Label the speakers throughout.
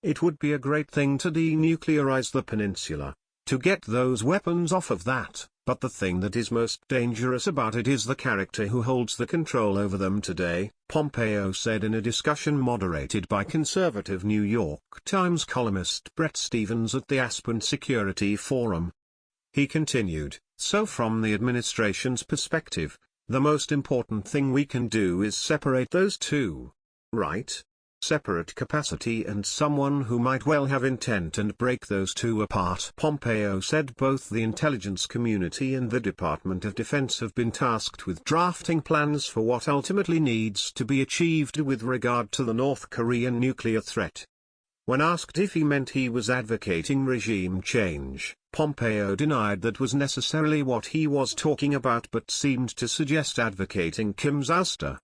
Speaker 1: It would be a great thing to denuclearize the peninsula, to get those weapons off of that, but the thing that is most dangerous about it is the character who holds the control over them today, Pompeo said in a discussion moderated by conservative New York Times columnist Bret Stephens at the Aspen Security Forum. He continued, "So from the administration's perspective, the most important thing we can do is separate those two. Right? Separate capacity and someone who might well have intent and break those two apart." Pompeo said both the intelligence community and the Department of Defense have been tasked with drafting plans for what ultimately needs to be achieved with regard to the North Korean nuclear threat. When asked if he meant he was advocating regime change, Pompeo denied that was necessarily what he was talking about but seemed to suggest advocating Kim's ouster.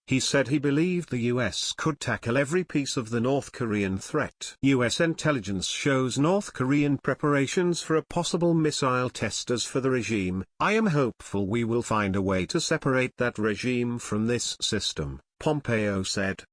Speaker 1: He said he believed the U.S. could tackle every piece of the North Korean threat. U.S. intelligence shows North Korean preparations for a possible missile test as for the regime. "I am hopeful we will find a way to separate that regime from this system," Pompeo said.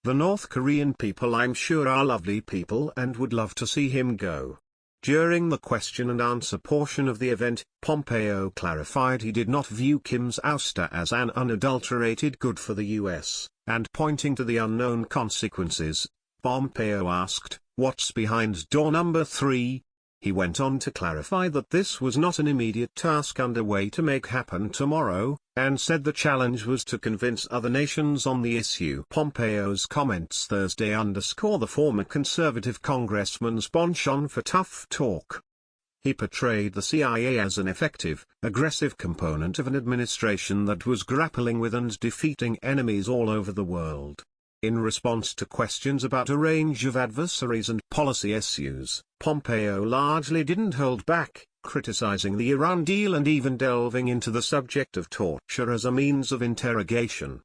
Speaker 1: "The North Korean people I'm sure are lovely people and would love to see him go." During the question and answer portion of the event, Pompeo clarified he did not view Kim's ouster as an unadulterated good for the U.S., and pointing to the unknown consequences, Pompeo asked, "What's behind door number 3? He went on to clarify that this was not an immediate task underway to make happen tomorrow, and said the challenge was to convince other nations on the issue. Pompeo's comments Thursday underscore the former conservative congressman's penchant for tough talk. He portrayed the CIA as an effective, aggressive component of an administration that was grappling with and defeating enemies all over the world. In response to questions about a range of adversaries and policy issues, Pompeo largely didn't hold back, criticizing the Iran deal and even delving into the subject of torture as a means of interrogation.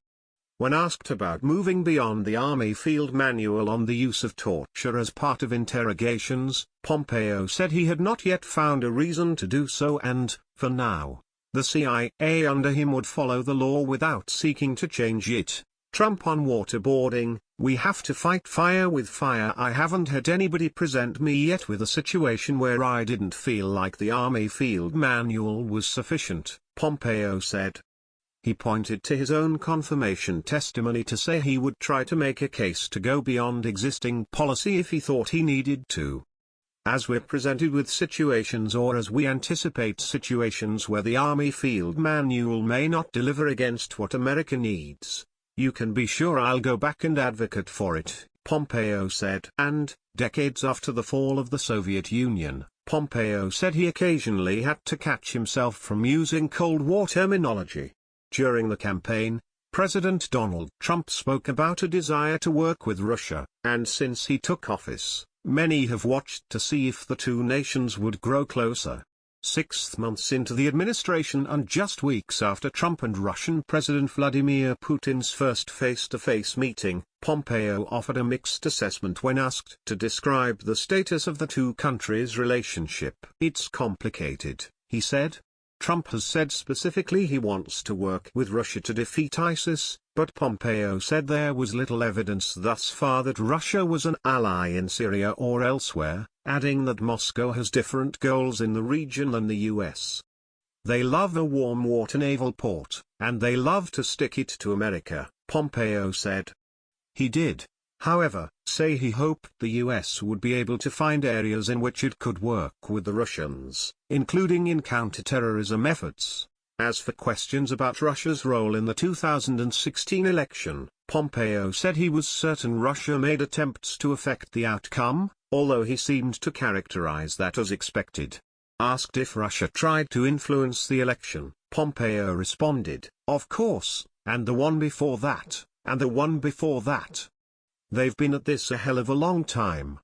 Speaker 1: When asked about moving beyond the Army Field Manual on the use of torture as part of interrogations, Pompeo said he had not yet found a reason to do so and, for now, the CIA under him would follow the law without seeking to change it. Trump on waterboarding: "We have to fight fire with fire. I haven't had anybody present me yet with a situation where I didn't feel like the Army Field Manual was sufficient," Pompeo said. He pointed to his own confirmation testimony to say he would try to make a case to go beyond existing policy if he thought he needed to. "As we're presented with situations or as we anticipate situations where the Army Field Manual may not deliver against what America needs, you can be sure I'll go back and advocate for it," Pompeo said. And, decades after the fall of the Soviet Union, Pompeo said he occasionally had to catch himself from using Cold War terminology. During the campaign, President Donald Trump spoke about a desire to work with Russia, and since he took office, many have watched to see if the two nations would grow closer. 6 months into the administration and just weeks after Trump and Russian President Vladimir Putin's first face-to-face meeting, Pompeo offered a mixed assessment when asked to describe the status of the two countries' relationship. "It's complicated," he said. Trump has said specifically he wants to work with Russia to defeat ISIS, but Pompeo said there was little evidence thus far that Russia was an ally in Syria or elsewhere, adding that Moscow has different goals in the region than the US. "They love a warm water naval port, and they love to stick it to America," Pompeo said. He did, however, say he hoped the US would be able to find areas in which it could work with the Russians, including in counterterrorism efforts. As for questions about Russia's role in the 2016 election, Pompeo said he was certain Russia made attempts to affect the outcome, although he seemed to characterize that as expected. Asked if Russia tried to influence the election, Pompeo responded, "Of course, and the one before that, and the one before that. They've been at this a hell of a long time."